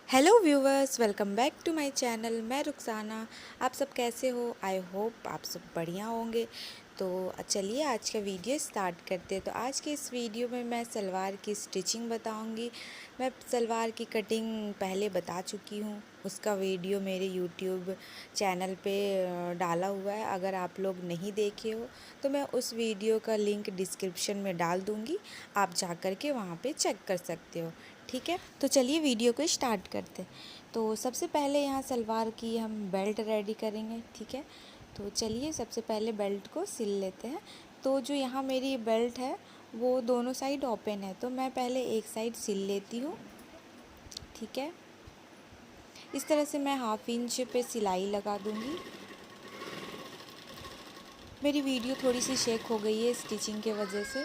Hello viewers, welcome back to my channel. मैं रुखसाना। आप सब कैसे हो? आई होप आप सब बढ़िया होंगे। तो चलिए आज का वीडियो स्टार्ट करते हैं। तो आज के इस वीडियो में मैं सलवार की स्टिचिंग बताऊंगी। मैं सलवार की कटिंग पहले बता चुकी हूँ, उसका वीडियो मेरे यूट्यूब चैनल पे डाला हुआ है। अगर आप लोग नहीं देखे हो तो मैं उस वीडियो का लिंक डिस्क्रिप्शन में डाल दूँगी, आप जा कर के वहाँ पे चेक कर सकते हो। ठीक है, तो चलिए वीडियो को स्टार्ट करते हैं। तो सबसे पहले यहाँ सलवार की हम बेल्ट रेडी करेंगे। ठीक है, तो चलिए सबसे पहले बेल्ट को सिल लेते हैं। तो जो यहाँ मेरी बेल्ट है वो दोनों साइड ओपन है, तो मैं पहले एक साइड सिल लेती हूँ। ठीक है, इस तरह से मैं 1/2 इंच पे सिलाई लगा दूँगी। मेरी वीडियो थोड़ी सी शेक हो गई है स्टिचिंग के वजह से,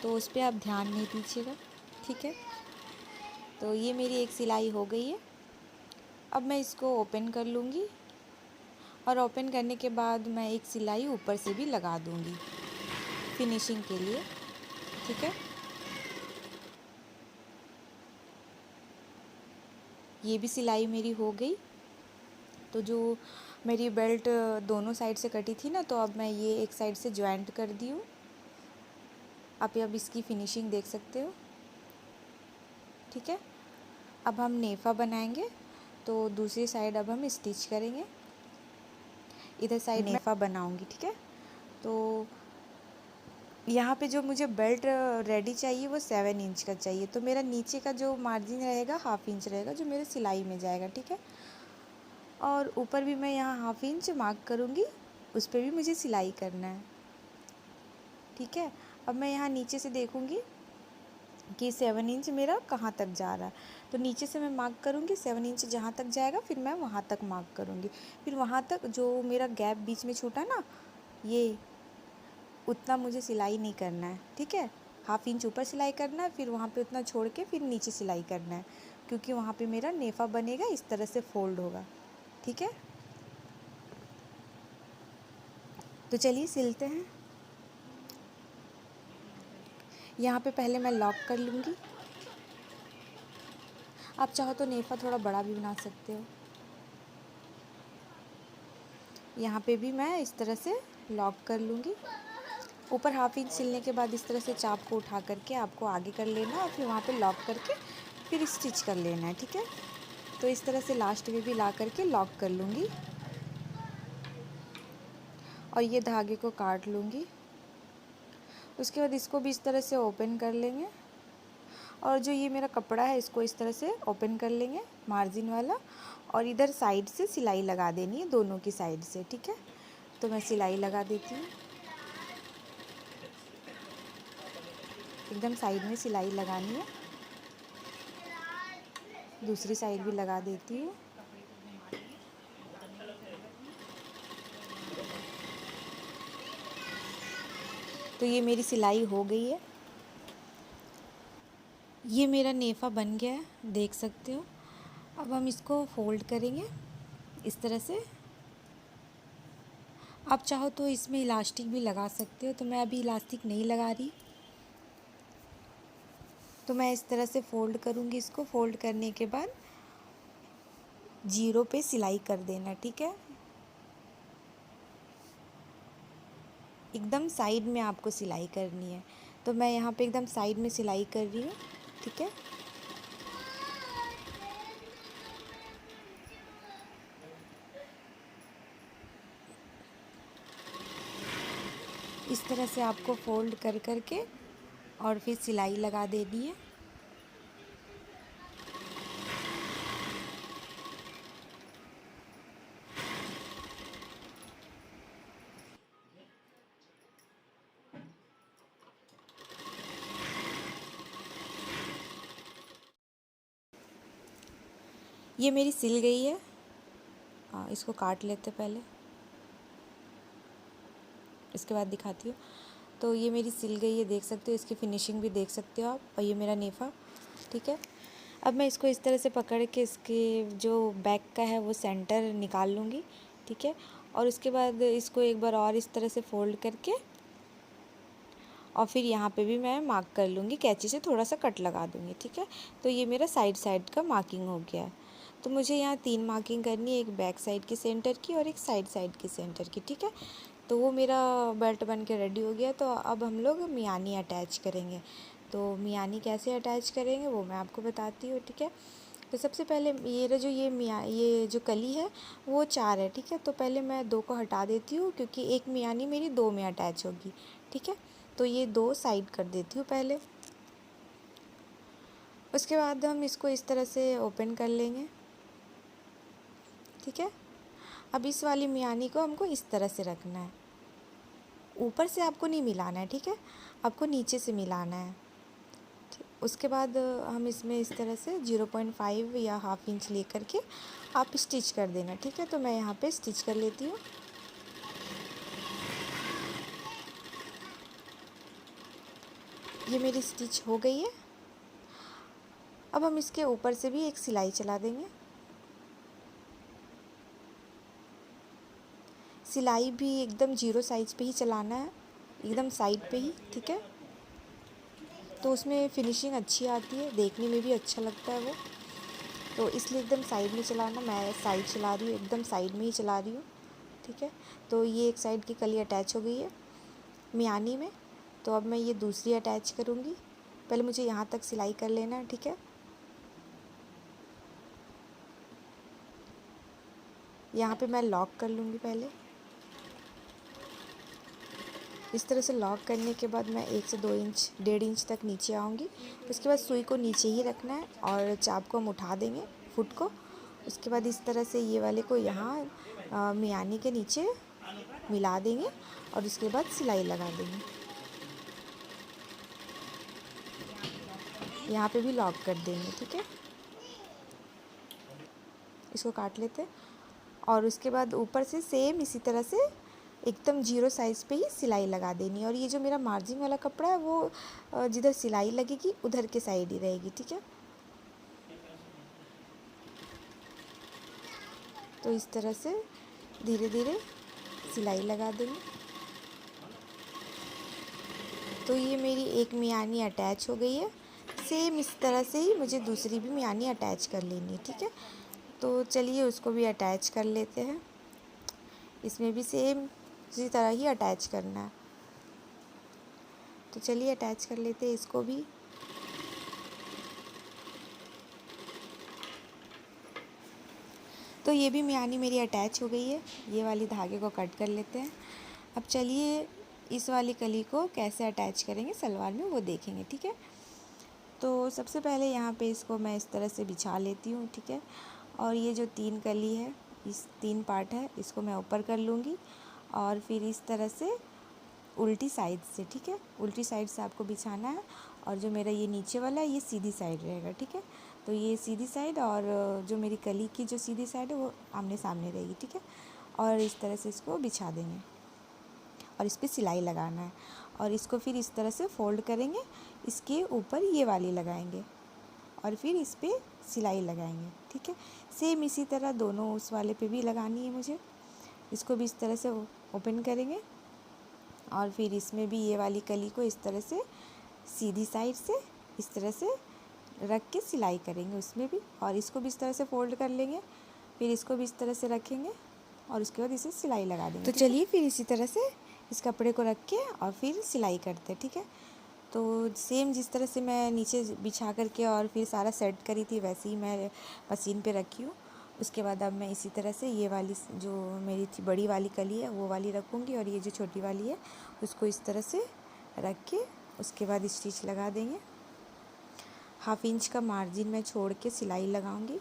तो उस पर आप ध्यान नहीं दीजिएगा। ठीक है, तो ये मेरी एक सिलाई हो गई है। अब मैं इसको ओपन कर लूँगी और ओपन करने के बाद मैं एक सिलाई ऊपर से भी लगा दूँगी फिनिशिंग के लिए। ठीक है, ये भी सिलाई मेरी हो गई। तो जो मेरी बेल्ट दोनों साइड से कटी थी ना, तो अब मैं ये एक साइड से जॉइंट कर दी हूँ। आप अब इसकी फिनिशिंग देख सकते हो। ठीक है, अब हम नेफा बनाएंगे, तो दूसरी साइड अब हम स्टिच करेंगे। इधर साइड नेफा बनाऊंगी। ठीक है, तो यहाँ पे जो मुझे बेल्ट रेडी चाहिए वो 7 इंच का चाहिए। तो मेरा नीचे का जो मार्जिन रहेगा 1/2 इंच रहेगा, जो मेरे सिलाई में जाएगा। ठीक है, और ऊपर भी मैं यहाँ 1/2 इंच मार्क करूँगी, उस पर भी मुझे सिलाई करना है। ठीक है, अब मैं यहाँ नीचे से देखूँगी कि 7 इंच मेरा कहाँ तक जा रहा है। तो नीचे से मैं मार्क करूँगी, 7 इंच जहाँ तक जाएगा फिर मैं वहाँ तक मार्क करूँगी। फिर वहाँ तक जो मेरा गैप बीच में छूटा ना, ये उतना मुझे सिलाई नहीं करना है। ठीक है, 1/2 इंच ऊपर सिलाई करना है, फिर वहाँ पे उतना छोड़ के फिर नीचे सिलाई करना है, क्योंकि वहाँ पे मेरा नेफा बनेगा, इस तरह से फोल्ड होगा। ठीक है, तो चलिए सिलते हैं। यहाँ पे पहले मैं लॉक कर लूँगी। आप चाहो तो नेफा थोड़ा बड़ा भी बना सकते हो। यहाँ पे भी मैं इस तरह से लॉक कर लूँगी। ऊपर 1/2 इंच सिलने के बाद इस तरह से चाप को उठा करके आपको आगे कर लेना है और फिर वहाँ पे लॉक करके फिर स्टिच कर लेना है। ठीक है, तो इस तरह से लास्ट में भी ला करके लॉक कर लूँगी और ये धागे को काट लूँगी। उसके बाद इसको भी इस तरह से ओपन कर लेंगे और जो ये मेरा कपड़ा है इसको इस तरह से ओपन कर लेंगे मार्जिन वाला, और इधर साइड से सिलाई लगा देनी है, दोनों की साइड से। ठीक है, तो मैं सिलाई लगा देती हूँ। एकदम साइड में सिलाई लगानी है, दूसरी साइड भी लगा देती हूँ। तो ये मेरी सिलाई हो गई है। ये मेरा नेफा बन गया है, देख सकते हो। अब हम इसको फोल्ड करेंगे इस तरह से। आप चाहो तो इसमें इलास्टिक भी लगा सकते हो, तो मैं अभी इलास्टिक नहीं लगा रही। तो मैं इस तरह से फ़ोल्ड करूँगी। इसको फ़ोल्ड करने के बाद 0 पे सिलाई कर देना। ठीक है, एकदम साइड में आपको सिलाई करनी है। तो मैं यहाँ पे एकदम साइड में सिलाई कर रही हूँ। ठीक है, इस तरह से आपको फ़ोल्ड कर करके और फिर सिलाई लगा देनी है। ये मेरी सिल गई है। इसको काट लेते पहले, इसके बाद दिखाती हूँ। तो ये मेरी सिल गई है, देख सकते हो। इसकी फिनिशिंग भी देख सकते हो आप। और ये मेरा नेफा। ठीक है, अब मैं इसको इस तरह से पकड़ के इसके जो बैक का है वो सेंटर निकाल लूँगी। ठीक है, और उसके बाद इसको एक बार और इस तरह से फ़ोल्ड करके और फिर यहाँ पे भी मैं मार्क कर लूँगी, कैंची से थोड़ा सा कट लगा दूँगी, ठीक है। तो ये मेरा साइड साइड का मार्किंग हो गया है। तो मुझे यहाँ 3 मार्किंग करनी है, एक बैक साइड की सेंटर की और एक साइड साइड की सेंटर की, ठीक है। तो वो मेरा बेल्ट बन के रेडी हो गया। तो अब हम लोग मियानी अटैच करेंगे। तो मियानी कैसे अटैच करेंगे वो मैं आपको बताती हूँ, ठीक है। तो सबसे पहले ये जो कली है वो 4 है, ठीक है। तो पहले मैं 2 को हटा देती हूँ, क्योंकि एक मियानी मेरी 2 में अटैच होगी, ठीक है। तो ये 2 साइड कर देती हूँ पहले। उसके बाद हम इसको इस तरह से ओपन कर लेंगे, ठीक है। अब इस वाली मियानी को हमको इस तरह से रखना है, ऊपर से आपको नहीं मिलाना है, ठीक है। आपको नीचे से मिलाना है। उसके बाद हम इसमें इस तरह से 0.5 या हाफ इंच ले करके आप स्टिच कर देना, ठीक है। तो मैं यहाँ पे स्टिच कर लेती हूँ। ये मेरी स्टिच हो गई है। अब हम इसके ऊपर से भी एक सिलाई चला देंगे। सिलाई भी एकदम 0 साइज पे ही चलाना है, एकदम साइड पे ही, ठीक है। तो उसमें फिनिशिंग अच्छी आती है, देखने में भी अच्छा लगता है वो। तो इसलिए एकदम साइड में चलाना। मैं साइड चला रही हूँ, एकदम साइड में ही चला रही हूँ, ठीक है। तो ये एक साइड की कली अटैच हो गई है मियानी में। तो अब मैं ये दूसरी अटैच करूँगी। पहले मुझे यहाँ तक सिलाई कर लेना है, ठीक है। यहाँ पे मैं लॉक कर लूँगी पहले। इस तरह से लॉक करने के बाद मैं 1 से 2 इंच 1.5 इंच तक नीचे आऊँगी। उसके बाद सुई को नीचे ही रखना है और चाप को हम उठा देंगे, फुट को। उसके बाद इस तरह से ये वाले को यहाँ मियानी के नीचे मिला देंगे और उसके बाद सिलाई लगा देंगे। यहाँ पे भी लॉक कर देंगे, ठीक है। इसको काट लेते हैं और उसके बाद ऊपर से सेम इसी तरह से एकदम 0 साइज़ पे ही सिलाई लगा देनी है। और ये जो मेरा मार्जिन वाला कपड़ा है वो जिधर सिलाई लगेगी उधर के साइड ही रहेगी, ठीक है। तो इस तरह से धीरे धीरे सिलाई लगा देंगे। तो ये मेरी एक मियानी अटैच हो गई है। सेम इस तरह से ही मुझे दूसरी भी मियानी अटैच कर लेनी है, ठीक है। तो चलिए उसको भी अटैच कर लेते हैं। इसमें भी सेम इसी तरह ही अटैच करना है। तो चलिए अटैच कर लेते हैं इसको भी। तो ये भी मियानी मेरी अटैच हो गई है। ये वाली धागे को कट कर लेते हैं। अब चलिए इस वाली कली को कैसे अटैच करेंगे सलवार में वो देखेंगे, ठीक है। तो सबसे पहले यहाँ पे इसको मैं इस तरह से बिछा लेती हूँ, ठीक है। और ये जो 3 कली है, इस 3 पार्ट है, इसको मैं ऊपर कर लूँगी और फिर इस तरह से उल्टी साइड से, ठीक है। उल्टी साइड से आपको बिछाना है और जो मेरा ये नीचे वाला है ये सीधी साइड रहेगा, ठीक है। तो ये सीधी साइड और जो मेरी कली की जो सीधी साइड है वो आमने सामने रहेगी, ठीक है। और इस तरह से इसको बिछा देंगे और इस पर सिलाई लगाना है और इसको फिर इस तरह से फोल्ड करेंगे, इसके ऊपर ये वाली लगाएंगे और फिर इस पर सिलाई लगाएंगे, ठीक है। सेम इसी तरह दोनों उस वाले पे भी लगानी है मुझे। इसको भी इस तरह से ओपन करेंगे और फिर इसमें भी ये वाली कली को इस तरह से सीधी साइड से इस तरह से रख के सिलाई करेंगे उसमें भी, और इसको भी इस तरह से फोल्ड कर लेंगे, फिर इसको भी इस तरह से रखेंगे और उसके बाद इसे सिलाई लगा देंगे। तो चलिए फिर इसी तरह से इस कपड़े को रख के और फिर सिलाई करते हैं, ठीक है। तो सेम जिस तरह से मैं नीचे बिछा करके और फिर सारा सेट करी थी वैसे ही मैं मशीन पे रखी हूँ। उसके बाद अब मैं इसी तरह से ये वाली जो मेरी थी बड़ी वाली कली है वो वाली रखूँगी और ये जो छोटी वाली है उसको इस तरह से रख के उसके बाद स्टिच लगा देंगे। हाफ इंच का मार्जिन मैं छोड़ के सिलाई लगाऊंगी।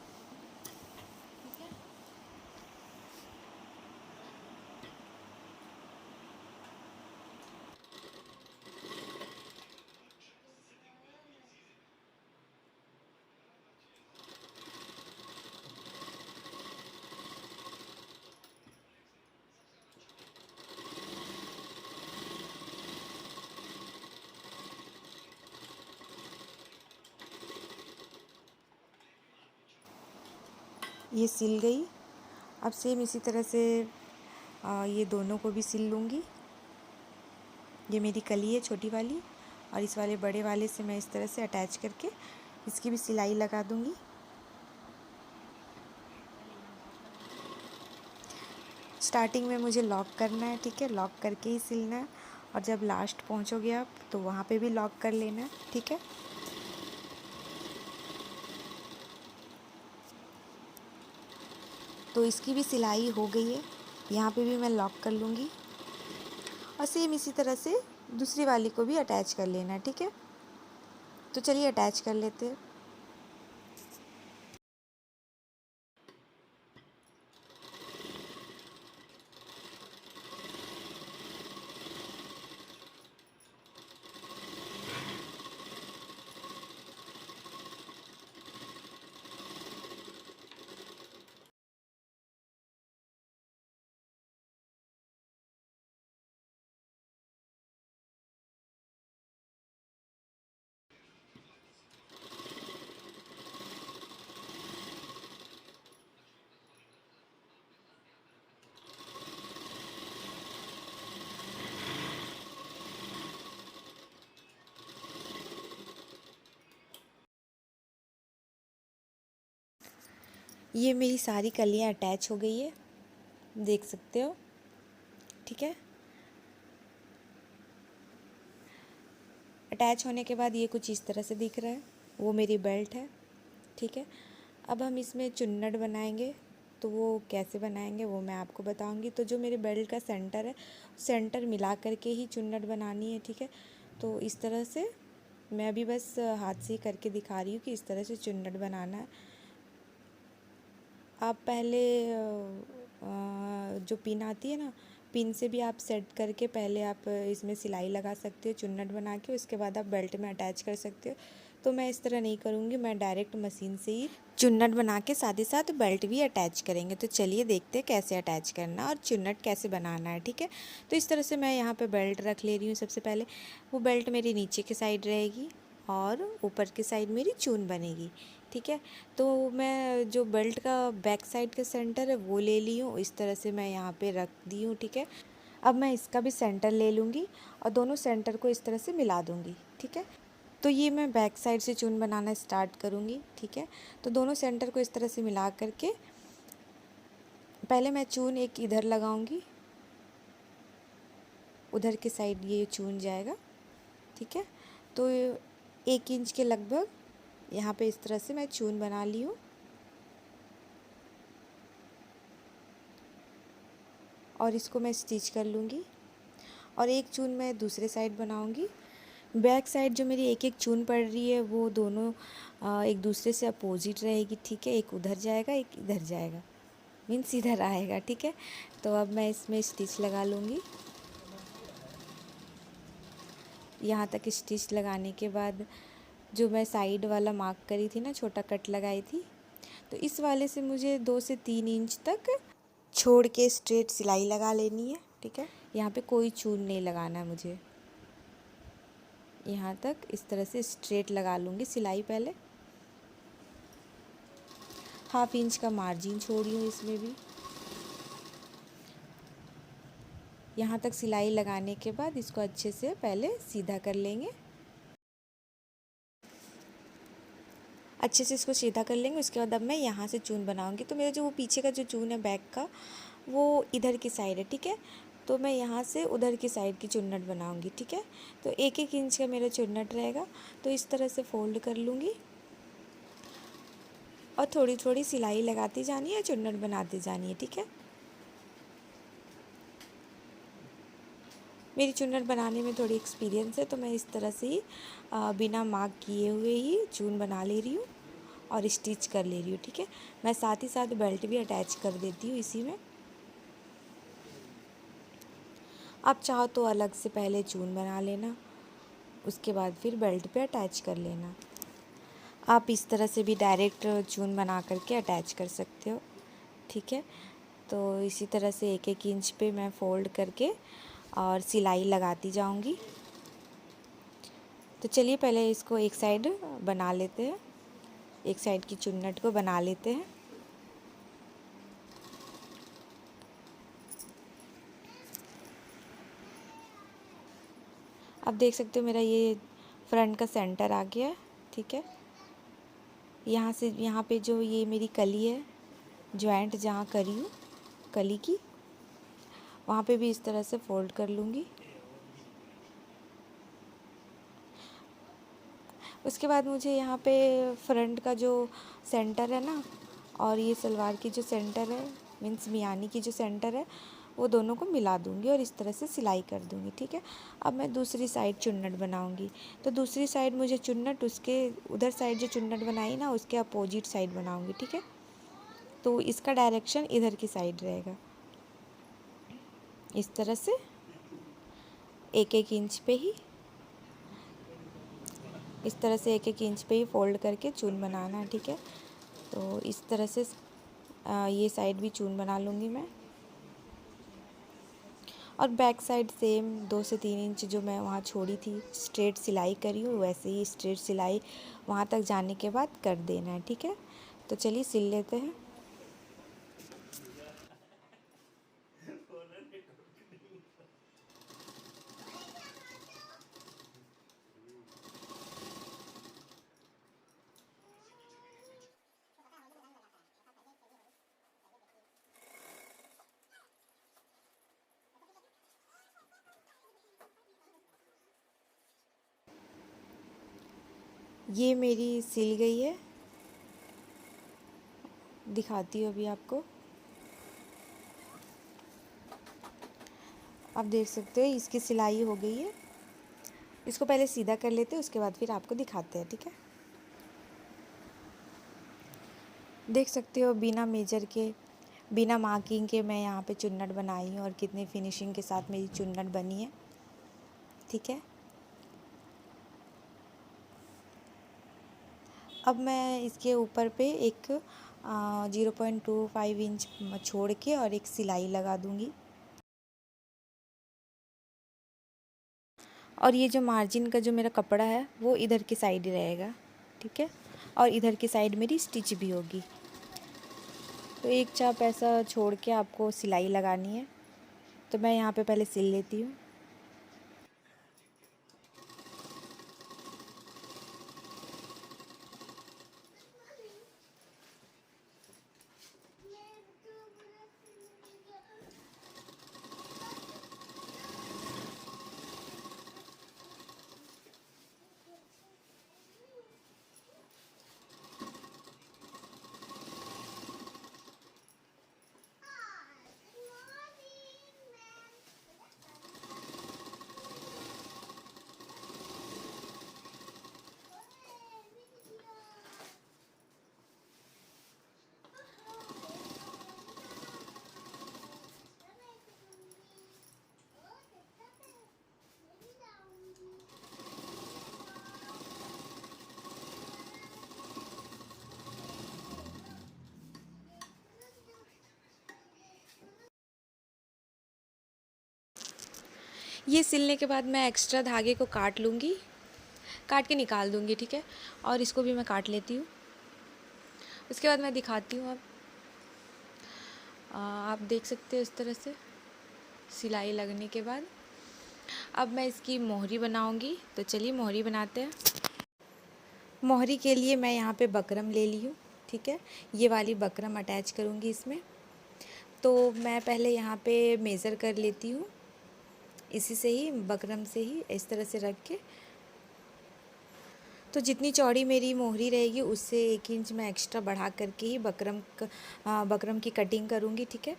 ये सिल गई। अब सेम इसी तरह से ये दोनों को भी सिल लूँगी। ये मेरी कली है छोटी वाली, और इस वाले बड़े वाले से मैं इस तरह से अटैच करके इसकी भी सिलाई लगा दूँगी। स्टार्टिंग में मुझे लॉक करना है, ठीक है, लॉक करके ही सिलना है, और जब लास्ट पहुंचोगे आप तो वहाँ पे भी लॉक कर लेना है, ठीक है। तो इसकी भी सिलाई हो गई है, यहाँ पे भी मैं लॉक कर लूँगी, और सेम इसी तरह से दूसरी वाली को भी अटैच कर लेना है, ठीक है। तो चलिए अटैच कर लेते हैं। ये मेरी सारी कलियाँ अटैच हो गई है, देख सकते हो, ठीक है। अटैच होने के बाद ये कुछ इस तरह से दिख रहा है, वो मेरी बेल्ट है, ठीक है। अब हम इसमें चुन्नट बनाएंगे, तो वो कैसे बनाएंगे वो मैं आपको बताऊंगी। तो जो मेरे बेल्ट का सेंटर है, सेंटर मिला करके ही चुन्नट बनानी है, ठीक है। तो इस तरह से मैं अभी बस हाथ से ही करके दिखा रही हूँ कि इस तरह से चुन्नट बनाना है। आप पहले जो पिन आती है ना, पिन से भी आप सेट करके पहले आप इसमें सिलाई लगा सकते हो चुन्नट बना के, उसके बाद आप बेल्ट में अटैच कर सकते हो। तो मैं इस तरह नहीं करूँगी, मैं डायरेक्ट मशीन से ही चुन्नट बना के साथ ही साथ बेल्ट भी अटैच करेंगे। तो चलिए देखते हैं कैसे अटैच करना और चुन्नट कैसे बनाना है, ठीक है। तो इस तरह से मैं यहाँ पे बेल्ट रख ले रही हूँ। सबसे पहले वो बेल्ट मेरी नीचे की साइड रहेगी और ऊपर की साइड मेरी चून बनेगी, ठीक है। तो मैं जो बेल्ट का बैक साइड का सेंटर है वो ले ली हूँ, इस तरह से मैं यहाँ पे रख दी हूँ, ठीक है। अब मैं इसका भी सेंटर ले लूँगी और दोनों सेंटर को इस तरह से मिला दूँगी, ठीक है। तो ये मैं बैक साइड से चून बनाना स्टार्ट करूँगी, ठीक है। तो दोनों सेंटर को इस तरह से मिला करके पहले मैं चून एक इधर लगाऊँगी, उधर की साइड ये चून जाएगा, ठीक है। तो 1 इंच के लगभग यहाँ पे इस तरह से मैं चून बना ली हूँ, और इसको मैं स्टिच कर लूँगी। और एक चून मैं दूसरे साइड बनाऊँगी। बैक साइड जो मेरी एक एक चून पड़ रही है वो दोनों एक दूसरे से अपोजिट रहेगी, ठीक है। एक उधर जाएगा, एक इधर जाएगा, मीन्स इधर आएगा, ठीक है। तो अब मैं इसमें स्टिच लगा लूँगी। यहाँ तक स्टिच लगाने के बाद जो मैं साइड वाला मार्क करी थी ना, छोटा कट लगाई थी, तो इस वाले से मुझे 2 से 3 इंच तक छोड़ के स्ट्रेट सिलाई लगा लेनी है, ठीक है। यहाँ पे कोई चून नहीं लगाना है मुझे, यहाँ तक इस तरह से स्ट्रेट लगा लूँगी सिलाई। पहले 1/2 इंच का मार्जिन छोड़ी हूँ इसमें भी। यहाँ तक सिलाई लगाने के बाद इसको अच्छे से पहले सीधा कर लेंगे, अच्छे से इसको सीधा कर लेंगे। उसके बाद अब मैं यहाँ से चून बनाऊँगी। तो मेरा जो वो पीछे का जो चून है बैक का, वो इधर की साइड है, ठीक है। तो मैं यहाँ से उधर की साइड की चुन्नट बनाऊँगी, ठीक है। तो 1-1 इंच का मेरा चुन्नट रहेगा, तो इस तरह से फोल्ड कर लूँगी और थोड़ी थोड़ी सिलाई लगाती जानी है, चुन्नट बनाती जानी है, ठीक है। मेरी चुन्नट बनाने में थोड़ी एक्सपीरियंस है, तो मैं इस तरह से ही बिना मार्क किए हुए ही चून बना ले रही हूँ और स्टिच कर ले रही हूँ, ठीक है। मैं साथ ही साथ बेल्ट भी अटैच कर देती हूँ इसी में। आप चाहो तो अलग से पहले चून बना लेना, उसके बाद फिर बेल्ट पे अटैच कर लेना। आप इस तरह से भी डायरेक्ट चून बना करके अटैच कर सकते हो, ठीक है। तो इसी तरह से 1-1 इंच पे मैं फ़ोल्ड करके और सिलाई लगाती जाऊंगी। तो चलिए पहले इसको एक साइड बना लेते हैं, एक साइड की चुन्नट को बना लेते हैं। अब देख सकते हो मेरा ये फ्रंट का सेंटर आ गया है, ठीक है। यहाँ से यहाँ पे जो ये मेरी कली है, जॉइंट जहाँ करी हूँ कली की, वहाँ पे भी इस तरह से फोल्ड कर लूँगी। उसके बाद मुझे यहाँ पे फ्रंट का जो सेंटर है ना, और ये सलवार की जो सेंटर है, मीन्स मियानी की जो सेंटर है, वो दोनों को मिला दूँगी और इस तरह से सिलाई कर दूँगी, ठीक है। अब मैं दूसरी साइड चुन्नट बनाऊँगी। तो दूसरी साइड मुझे चुन्नट उसके उधर साइड जो चुन्नट बनाई ना, उसके अपोजिट साइड बनाऊँगी, ठीक है। तो इसका डायरेक्शन इधर की साइड रहेगा, इस तरह से 1-1 इंच पे ही, इस तरह से 1-1 इंच पे ही फोल्ड करके चून बनाना है, ठीक है। तो इस तरह से ये साइड भी चून बना लूँगी मैं। और बैक साइड सेम 2 से 3 इंच जो मैं वहाँ छोड़ी थी, स्ट्रेट सिलाई करी हूँ, वैसे ही स्ट्रेट सिलाई वहाँ तक जाने के बाद कर देना है, ठीक है। तो चलिए सिल लेते हैं। ये मेरी सिल गई है, दिखाती हूँ अभी आपको। आप देख सकते हो इसकी सिलाई हो गई है। इसको पहले सीधा कर लेते हैं, उसके बाद फिर आपको दिखाते हैं, ठीक है। देख सकते हो बिना मेजर के, बिना मार्किंग के मैं यहाँ पे चुन्नट बनाई हूँ और कितनी फिनिशिंग के साथ मेरी चुन्नट बनी है, ठीक है। अब मैं इसके ऊपर पे एक 0.25 इंच छोड़ के और एक सिलाई लगा दूँगी। और ये जो मार्जिन का जो मेरा कपड़ा है वो इधर की साइड ही रहेगा, ठीक है। और इधर की साइड मेरी स्टिच भी होगी। तो एक चाप ऐसा छोड़ के आपको सिलाई लगानी है। तो मैं यहाँ पे पहले सिल लेती हूँ। ये सिलने के बाद मैं एक्स्ट्रा धागे को काट लूँगी, काट के निकाल दूँगी, ठीक है। और इसको भी मैं काट लेती हूँ। उसके बाद मैं दिखाती हूँ। अब आप देख सकते हो इस तरह से सिलाई लगने के बाद। अब मैं इसकी मोहरी बनाऊँगी, तो चलिए मोहरी बनाते हैं। मोहरी के लिए मैं यहाँ पे बकरम ले ली हूँ, ठीक है। ये वाली बकरम अटैच करूँगी इसमें। तो मैं पहले यहाँ पे मेज़र कर लेती हूँ, इसी से ही, बकरम से ही इस तरह से रख के। तो जितनी चौड़ी मेरी मोहरी रहेगी उससे 1 इंच मैं एक्स्ट्रा बढ़ा करके ही बकरम की कटिंग करूँगी, ठीक है।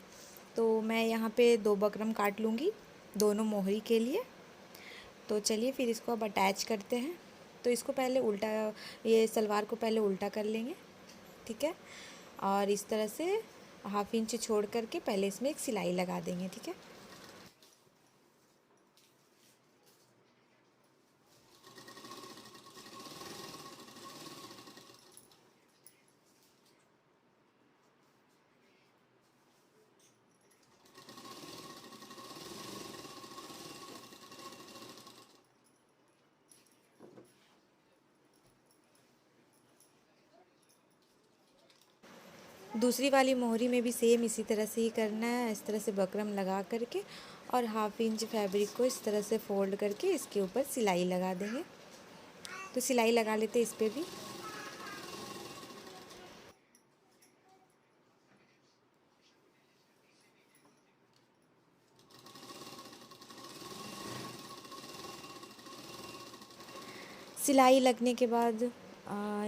तो मैं यहाँ पे 2 बकरम काट लूँगी दोनों मोहरी के लिए। तो चलिए फिर इसको अब अटैच करते हैं। तो इसको पहले उल्टा, ये सलवार को पहले उल्टा कर लेंगे, ठीक है। और इस तरह से 1/2 इंच छोड़ करके पहले इसमें एक सिलाई लगा देंगे, ठीक है। दूसरी वाली मोहरी में भी सेम इसी तरह से ही करना है, इस तरह से बकरम लगा करके और 1/2 इंच फैब्रिक को इस तरह से फोल्ड करके इसके ऊपर सिलाई लगा देंगे। तो सिलाई लगा लेते इस पे भी। सिलाई लगने के बाद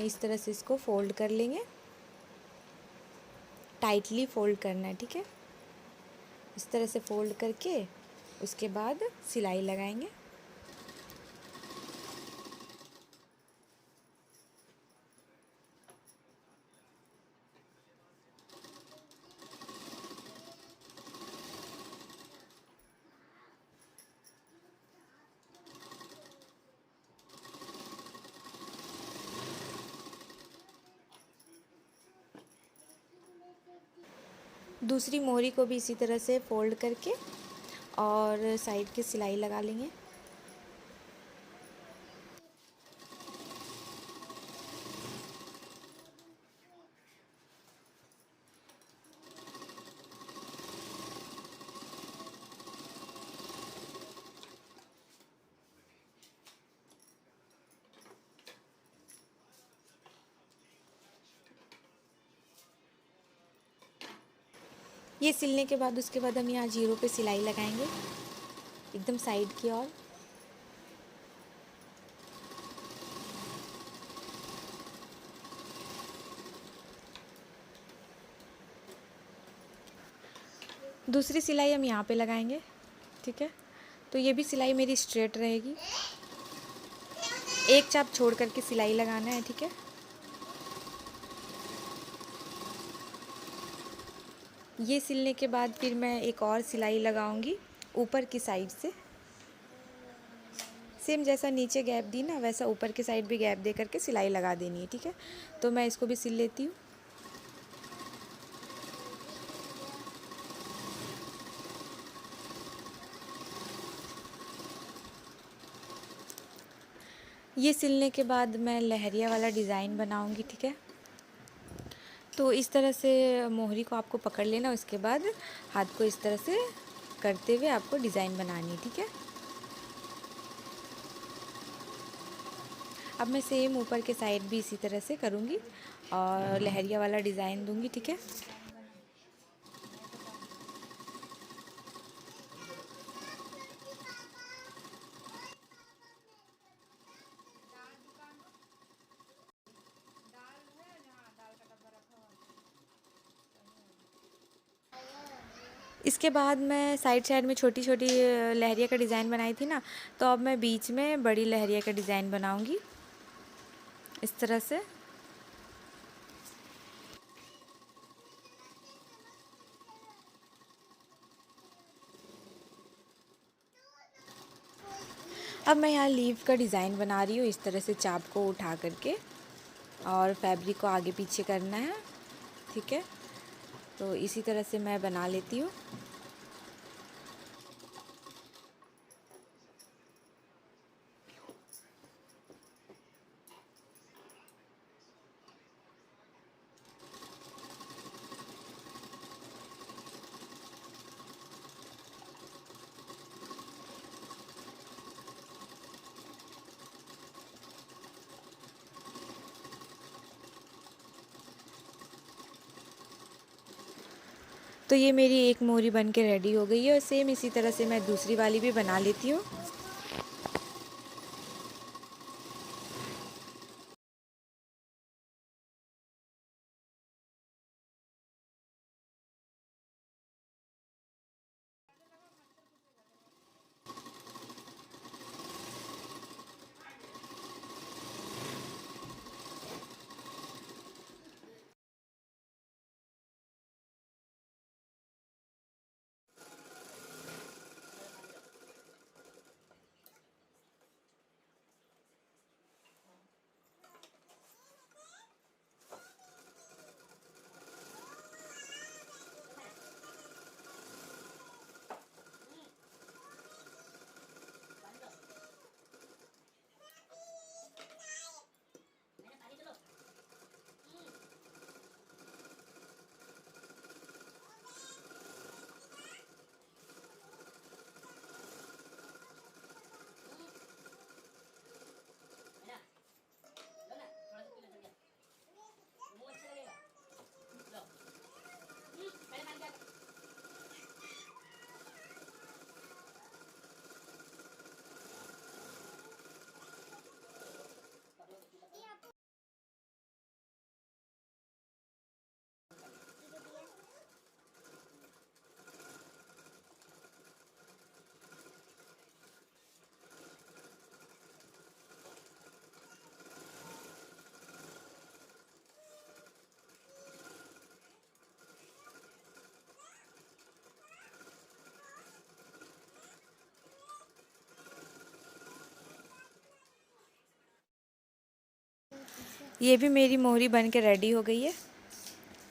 इस तरह से इसको फोल्ड कर लेंगे। टाइटली फोल्ड करना है, ठीक है। इस तरह से फोल्ड करके उसके बाद सिलाई लगाएंगे। दूसरी मोहरी को भी इसी तरह से फोल्ड करके और साइड की सिलाई लगा लेंगे। ये सिलने के बाद उसके बाद हम यहाँ जीरो पे सिलाई लगाएंगे एकदम साइड की ओर। दूसरी सिलाई हम यहाँ पे लगाएंगे, ठीक है। तो ये भी सिलाई मेरी स्ट्रेट रहेगी। एक चाप छोड़ करके सिलाई लगाना है, ठीक है। ये सिलने के बाद फिर मैं एक और सिलाई लगाऊंगी ऊपर की साइड से। सेम जैसा नीचे गैप दी ना वैसा ऊपर की साइड भी गैप दे करके सिलाई लगा देनी है, ठीक है। तो मैं इसको भी सिल लेती हूँ। ये सिलने के बाद मैं लहरिया वाला डिज़ाइन बनाऊंगी, ठीक है। तो इस तरह से मोहरी को आपको पकड़ लेना, उसके बाद हाथ को इस तरह से करते हुए आपको डिज़ाइन बनानी है, ठीक है। अब मैं सेम ऊपर के साइड भी इसी तरह से करूँगी और लहरिया वाला डिज़ाइन दूँगी, ठीक है। इसके बाद मैं साइड साइड में छोटी छोटी लहरिया का डिज़ाइन बनाई थी ना, तो अब मैं बीच में बड़ी लहरिया का डिज़ाइन बनाऊँगी इस तरह से। अब मैं यहाँ लीव का डिज़ाइन बना रही हूँ इस तरह से चाप को उठा करके और फैब्रिक को आगे पीछे करना है, ठीक है। तो इसी तरह से मैं बना लेती हूँ। तो ये मेरी एक मोहरी बन के रेडी हो गई है और सेम इसी तरह से मैं दूसरी वाली भी बना लेती हूँ। ये भी मेरी मोहरी बन के रेडी हो गई है।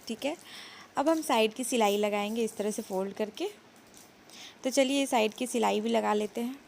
ठीक है, अब हम साइड की सिलाई लगाएंगे इस तरह से फोल्ड करके। तो चलिए साइड की सिलाई भी लगा लेते हैं।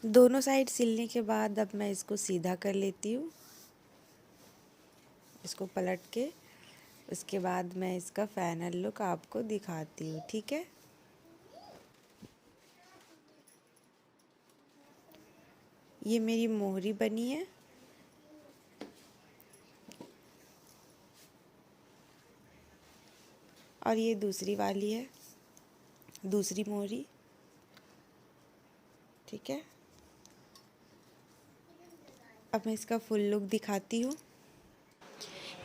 दोनों साइड सिलने के बाद अब मैं इसको सीधा कर लेती हूँ, इसको पलट के। उसके बाद मैं इसका फाइनल लुक आपको दिखाती हूँ। ठीक है, ये मेरी मोहरी बनी है। और ये दूसरी वाली है, दूसरी मोहरी। ठीक है, अब मैं इसका फुल लुक दिखाती हूँ।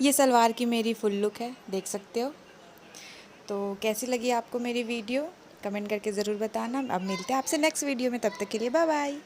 ये सलवार की मेरी फुल लुक है, देख सकते हो। तो कैसी लगी आपको मेरी वीडियो, कमेंट करके ज़रूर बताना। अब मिलते हैं आपसे नेक्स्ट वीडियो में, तब तक के लिए बाय बाय।